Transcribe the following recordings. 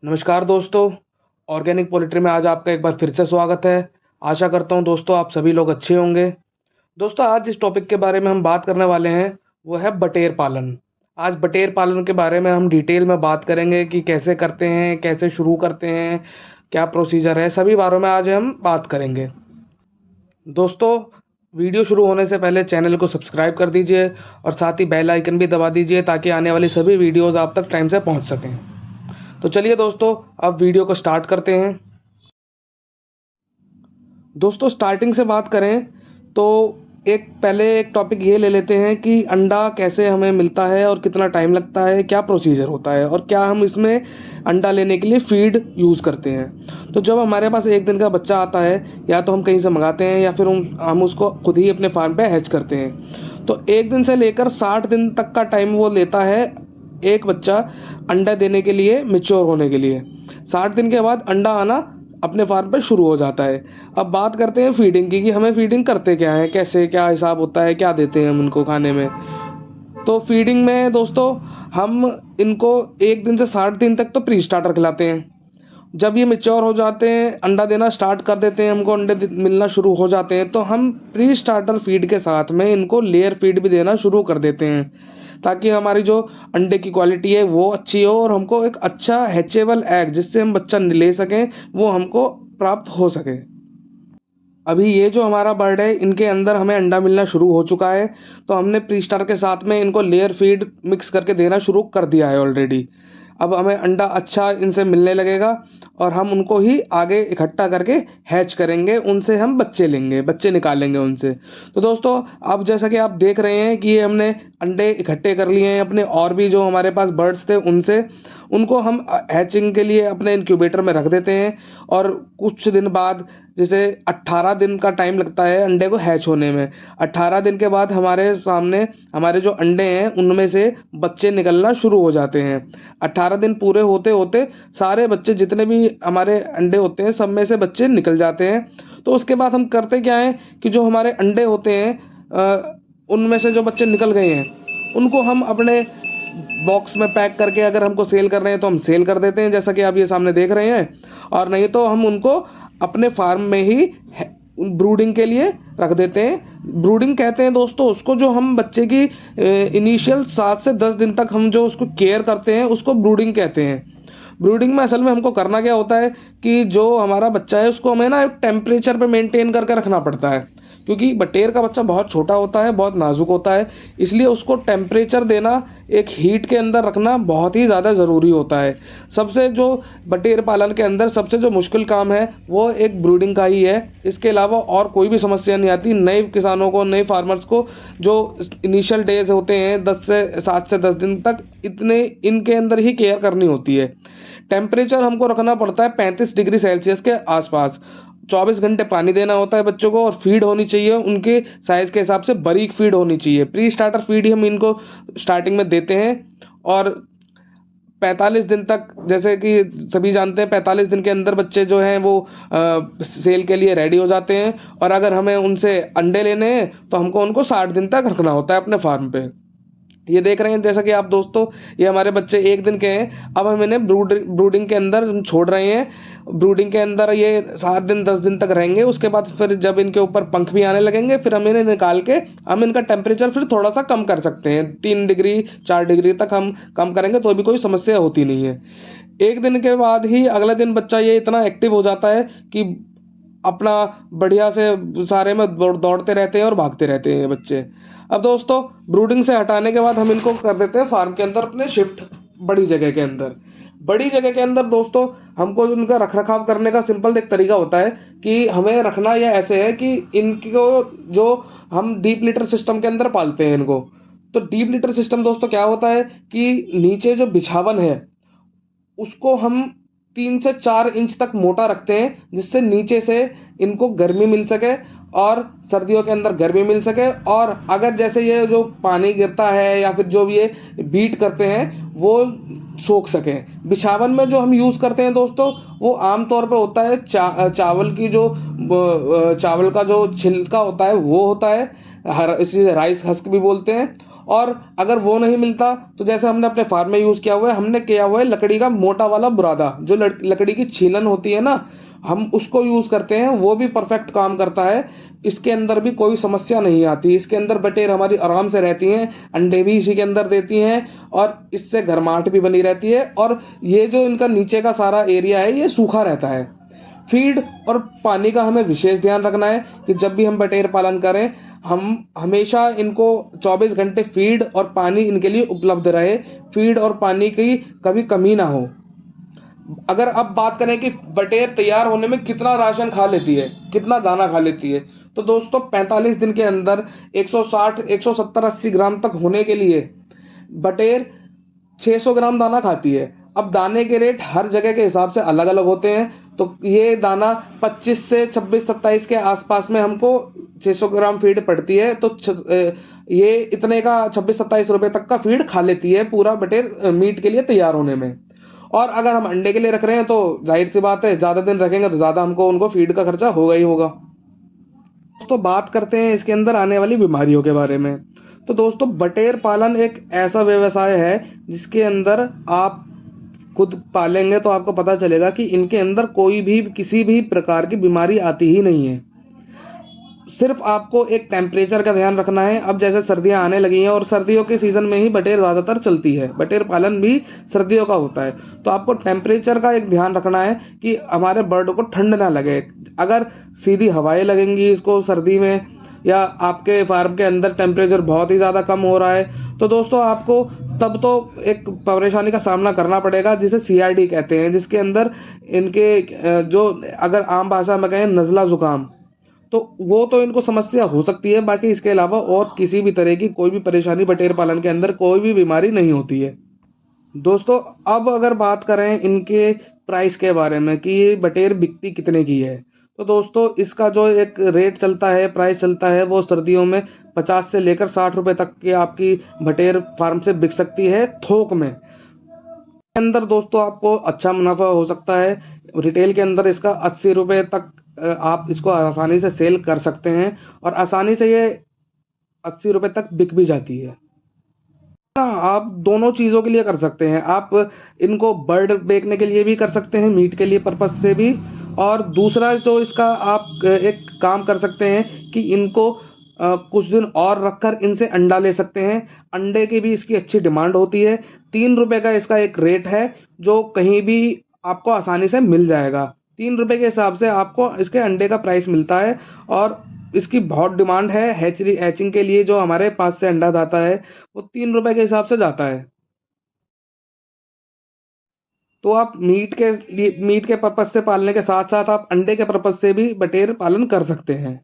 नमस्कार दोस्तों, organic poultry में आज आपका एक बार फिर से स्वागत है। आशा करता हूँ दोस्तों आप सभी लोग अच्छे होंगे। दोस्तों आज जिस टॉपिक के बारे में हम बात करने वाले हैं वो है बटेर पालन। आज बटेर पालन के बारे में हम डिटेल में बात करेंगे कि कैसे करते हैं, कैसे शुरू करते हैं, क्या प्रोसीजर है, सभी बारों में आज हम बात करेंगे। दोस्तों वीडियो शुरू होने से पहले चैनल को सब्सक्राइब कर दीजिए और साथ ही बेल आइकन भी दबा दीजिए ताकि आने वाली सभी वीडियोज़ आप तक टाइम से पहुँच सकें। तो चलिए दोस्तों अब वीडियो को स्टार्ट करते हैं। दोस्तों स्टार्टिंग से बात करें तो एक टॉपिक ये ले लेते हैं कि अंडा कैसे हमें मिलता है और कितना टाइम लगता है, क्या प्रोसीजर होता है और क्या हम इसमें अंडा लेने के लिए फीड यूज़ करते हैं। तो जब हमारे पास एक दिन का बच्चा आता है या तो हम कहीं से मंगाते हैं या फिर हम उसको खुद ही अपने फार्म पे हैच करते हैं। तो एक दिन से लेकर 60 दिन तक का टाइम वो लेता है एक बच्चा अंडा देने के लिए, मेच्योर होने के लिए। 60 दिन के बाद अंडा आना अपने फार्म पे शुरू हो जाता है। अब बात करते हैं फीडिंग की कि हमें फीडिंग करते क्या है, कैसे क्या हिसाब होता है, क्या देते हैं हम उनको खाने में। तो फीडिंग में दोस्तों हम इनको एक दिन से 60 दिन तक तो प्री स्टार्टर खिलाते हैं। जब ये मेच्योर हो जाते हैं, अंडा देना स्टार्ट कर देते हैं, हमको अंडे मिलना शुरू हो जाते हैं, तो हम प्री स्टार्टर फीड के साथ में इनको लेयर फीड भी देना शुरू कर देते हैं ताकि हमारी जो अंडे की क्वालिटी है वो अच्छी हो और हमको एक अच्छा हैचेबल एग जिससे हम बच्चा ले सकें वो हमको प्राप्त हो सके। अभी ये जो हमारा बर्ड है इनके अंदर हमें अंडा मिलना शुरू हो चुका है, तो हमने प्री स्टार के साथ में इनको लेयर फीड मिक्स करके देना शुरू कर दिया है ऑलरेडी। अब हमें अंडा अच्छा इनसे मिलने लगेगा और हम उनको ही आगे इकट्ठा करके हैच करेंगे, उनसे हम बच्चे लेंगे, बच्चे निकालेंगे उनसे। तो दोस्तों अब जैसा कि आप देख रहे हैं कि ये हमने अंडे इकट्ठे कर लिए हैं अपने और भी जो हमारे पास बर्ड्स थे उनसे, उनको हम हैचिंग के लिए अपने इंक्यूबेटर में रख देते हैं। और कुछ दिन बाद, जैसे 18 दिन का टाइम लगता है अंडे को हैच होने में, 18 दिन के बाद हमारे सामने हमारे जो अंडे हैं उनमें से बच्चे निकलना शुरू हो जाते हैं। 18 दिन पूरे होते होते सारे बच्चे जितने भी हमारे अंडे होते हैं सब में से बच्चे निकल जाते हैं। तो उसके बाद हम करते क्या है कि जो हमारे अंडे होते हैं उनमें से जो बच्चे निकल गए हैं उनको हम अपने बॉक्स में पैक करके, अगर हमको सेल कर रहे हैं तो हम सेल कर देते हैं जैसा कि आप ये सामने देख रहे हैं, और नहीं तो हम उनको अपने फार्म में ही ब्रूडिंग के लिए रख देते हैं। ब्रूडिंग कहते हैं दोस्तों उसको जो हम बच्चे की इनिशियल 7 से 10 दिन तक हम जो उसको केयर करते हैं उसको ब्रूडिंग कहते हैं। ब्रूडिंग में असल में हमको करना क्या होता है कि जो हमारा बच्चा है उसको हमें ना एक टेम्परेचर पे मेंटेन करके रखना पड़ता है, क्योंकि बटेर का बच्चा बहुत छोटा होता है, बहुत नाजुक होता है, इसलिए उसको टेम्परेचर देना, एक हीट के अंदर रखना बहुत ही ज़्यादा ज़रूरी होता है। सबसे जो बटेर पालन के अंदर सबसे जो मुश्किल काम है वो एक ब्रूडिंग का ही है। इसके अलावा और कोई भी समस्या नहीं आती। नए किसानों को, नए फार्मर्स को जो इनिशियल डेज होते हैं 7 से 10 दिन तक, इतने इनके अंदर ही केयर करनी होती है। टेम्परेचर हमको रखना पड़ता है 35 डिग्री सेल्सियस के आसपास। 24 घंटे पानी देना होता है बच्चों को और फीड होनी चाहिए उनके साइज़ के हिसाब से, बारीक फीड होनी चाहिए। प्री स्टार्टर फीड ही हम इनको स्टार्टिंग में देते हैं और 45 दिन तक, जैसे कि सभी जानते हैं 45 दिन के अंदर बच्चे जो हैं वो सेल के लिए रेडी हो जाते हैं। और अगर हमें उनसे अंडे लेने हैं तो हमको उनको 60 दिन तक रखना होता है अपने फार्म पे। ये देख रहे हैं जैसा कि आप दोस्तों, ये हमारे बच्चे एक दिन के हैं। अब हम इन्हें ब्रूडिंग के अंदर हम छोड़ रहे हैं। ब्रूडिंग के अंदर ये 7 दिन 10 दिन तक रहेंगे। उसके बाद फिर जब इनके ऊपर पंख भी आने लगेंगे फिर हम इन्हें निकाल के हम इनका टेम्परेचर फिर थोड़ा सा कम कर सकते हैं। 3 डिग्री 4 डिग्री तक हम कम करेंगे तो भी कोई समस्या होती नहीं है। एक दिन के बाद ही अगले दिन बच्चा ये इतना एक्टिव हो जाता है कि अपना बढ़िया से सारे में दौड़ते रहते हैं और भागते रहते हैं बच्चे। अब दोस्तों ब्रूडिंग से हटाने के बाद हम इनको कर देते हैं फार्म के अंदर अपने शिफ्ट, बड़ी जगह के अंदर। बड़ी जगह के अंदर दोस्तों हमको इनका रख रखाव करने का सिंपल एक तरीका होता है कि हमें रखना यह ऐसे है कि इनको जो हम डीप लिटर सिस्टम के अंदर पालते हैं इनको, तो डीप लिटर सिस्टम दोस्तों क्या होता है कि नीचे जो बिछावन है उसको हम 3 से 4 इंच तक मोटा रखते हैं जिससे नीचे से इनको गर्मी मिल सके और सर्दियों के अंदर गर्मी मिल सके। और अगर जैसे ये जो पानी गिरता है या फिर जो भी ये बीट करते हैं वो सोख सके। बिछावन में जो हम यूज़ करते हैं दोस्तों वो आमतौर पे होता है चावल की जो चावल का जो छिलका होता है वो होता है, इसे राइस हस्क भी बोलते हैं। और अगर वो नहीं मिलता तो जैसे हमने अपने फार्म में यूज़ किया हुआ है, हमने किया हुआ है लकड़ी का मोटा वाला बुरादा, जो लकड़ी की छीलन होती है ना, हम उसको यूज़ करते हैं, वो भी परफेक्ट काम करता है। इसके अंदर भी कोई समस्या नहीं आती, इसके अंदर बटेर हमारी आराम से रहती हैं, अंडे भी इसी के अंदर देती हैं और इससे गर्माहट भी बनी रहती है। और ये जो इनका नीचे का सारा एरिया है ये सूखा रहता है। फीड और पानी का हमें विशेष ध्यान रखना है कि जब भी हम बटेर पालन करें, हम हमेशा इनको 24 घंटे फीड और पानी इनके लिए उपलब्ध रहे, फीड और पानी की कभी कमी ना हो। अगर अब बात करें कि बटेर तैयार होने में कितना राशन खा लेती है, कितना दाना खा लेती है, तो दोस्तों 45 दिन के अंदर 160 170 80 ग्राम तक होने के लिए बटेर 600 ग्राम दाना खाती है। अब दाने के रेट हर जगह के हिसाब से अलग अलग होते हैं, तो ये दाना 25 से 26 27 के आसपास में हमको 600 ग्राम फीड पड़ती है, तो ये इतने का 26 27 रुपए तक का फीड खा लेती है पूरा बटेर मीट के लिए तैयार होने में। और अगर हम अंडे के लिए रख रहे हैं तो जाहिर सी बात है, ज़्यादा दिन रखेंगे तो ज़्यादा हमको उनको फीड का खर्चा होगा ही होगा। तो बात करते हैं इसके अंदर आने वाली बीमारियों के बारे में। तो दोस्तों बटेर पालन एक ऐसा व्यवसाय है जिसके अंदर आप खुद पालेंगे तो आपको पता चलेगा कि इनके अंदर कोई भी किसी भी प्रकार की बीमारी आती ही नहीं है। सिर्फ आपको एक टेम्परेचर का ध्यान रखना है। अब जैसे सर्दियां आने लगी हैं और सर्दियों के सीजन में ही बटेर ज़्यादातर चलती है, बटेर पालन भी सर्दियों का होता है, तो आपको टेम्परेचर का एक ध्यान रखना है कि हमारे बर्ड को ठंड ना लगे। अगर सीधी हवाएं लगेंगी इसको सर्दी में, या आपके फार्म के अंदर टेम्परेचर बहुत ही ज़्यादा कम हो रहा है, तो दोस्तों आपको तब तो एक परेशानी का सामना करना पड़ेगा जिसे CRD कहते हैं, जिसके अंदर इनके जो अगर आम भाषा में कहें नज़ला ज़ुकाम, तो वो तो इनको समस्या हो सकती है। बाकी इसके अलावा और किसी भी तरह की कोई भी परेशानी बटेर पालन के अंदर कोई भी बीमारी नहीं होती है। दोस्तों अब अगर बात करें इनके प्राइस के बारे में कि ये बटेर बिकती कितने की है, तो दोस्तों इसका जो एक रेट चलता है, प्राइस चलता है, वो सर्दियों में 50 से लेकर 60 रुपए तक की आपकी बटेर फार्म से बिक सकती है थोक में। अंदर दोस्तों आपको अच्छा मुनाफा हो सकता है। रिटेल के अंदर इसका 80 रुपए तक आप इसको आसानी से सेल कर सकते हैं और आसानी से ये 80 रुपए तक बिक भी जाती है। हाँ, आप दोनों चीज़ों के लिए कर सकते हैं। आप इनको बर्ड बेचने के लिए भी कर सकते हैं, मीट के लिए पर्पस से भी। और दूसरा जो इसका आप एक काम कर सकते हैं कि इनको कुछ दिन और रखकर इनसे अंडा ले सकते हैं। अंडे की भी इसकी अच्छी डिमांड होती है। 3 रुपए का इसका एक रेट है जो कहीं भी आपको आसानी से मिल जाएगा। 3 रुपए के हिसाब से आपको इसके अंडे का प्राइस मिलता है और इसकी बहुत डिमांड है। हैचिंग के लिए जो हमारे पास से अंडा जाता है वो 3 रुपए के हिसाब से जाता है। तो आप मीट के पर्पज से पालने के साथ साथ आप अंडे के पर्पज से भी बटेर पालन कर सकते हैं।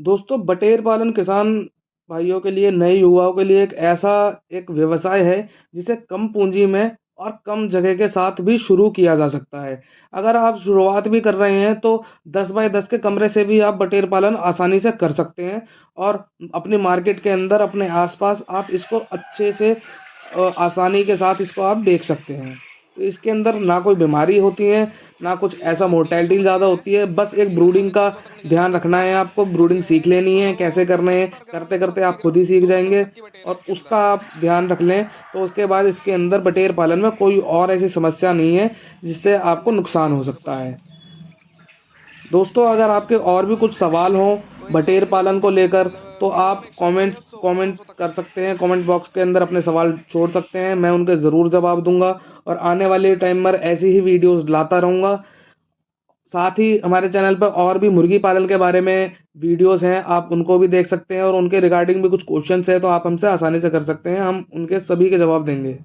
दोस्तों बटेर पालन किसान भाइयों के लिए, नए युवाओं के लिए एक ऐसा एक व्यवसाय है जिसे कम पूंजी में और कम जगह के साथ भी शुरू किया जा सकता है। अगर आप शुरुआत भी कर रहे हैं तो 10 बाय 10 के कमरे से भी आप बटेर पालन आसानी से कर सकते हैं और अपने मार्केट के अंदर अपने आसपास आप इसको अच्छे से आसानी के साथ इसको आप बेच सकते हैं। तो इसके अंदर ना कोई बीमारी होती है, ना कुछ ऐसा मोर्टेलिटी ज़्यादा होती है। बस एक ब्रूडिंग का ध्यान रखना है आपको, ब्रूडिंग सीख लेनी है कैसे करने हैं, करते करते आप खुद ही सीख जाएंगे और उसका आप ध्यान रख लें। तो उसके बाद इसके अंदर बटेर पालन में कोई और ऐसी समस्या नहीं है जिससे आपको नुकसान हो सकता है। दोस्तों अगर आपके और भी कुछ सवाल हों बटेर पालन को लेकर तो आप कमेंट कर सकते हैं, कमेंट बॉक्स के अंदर अपने सवाल छोड़ सकते हैं, मैं उनके ज़रूर जवाब दूंगा और आने वाले टाइम पर ऐसी ही वीडियोस लाता रहूँगा। साथ ही हमारे चैनल पर और भी मुर्गी पालन के बारे में वीडियोस हैं, आप उनको भी देख सकते हैं और उनके रिगार्डिंग भी कुछ क्वेश्चंस है तो आप हमसे आसानी से कर सकते हैं, हम उनके सभी के जवाब देंगे।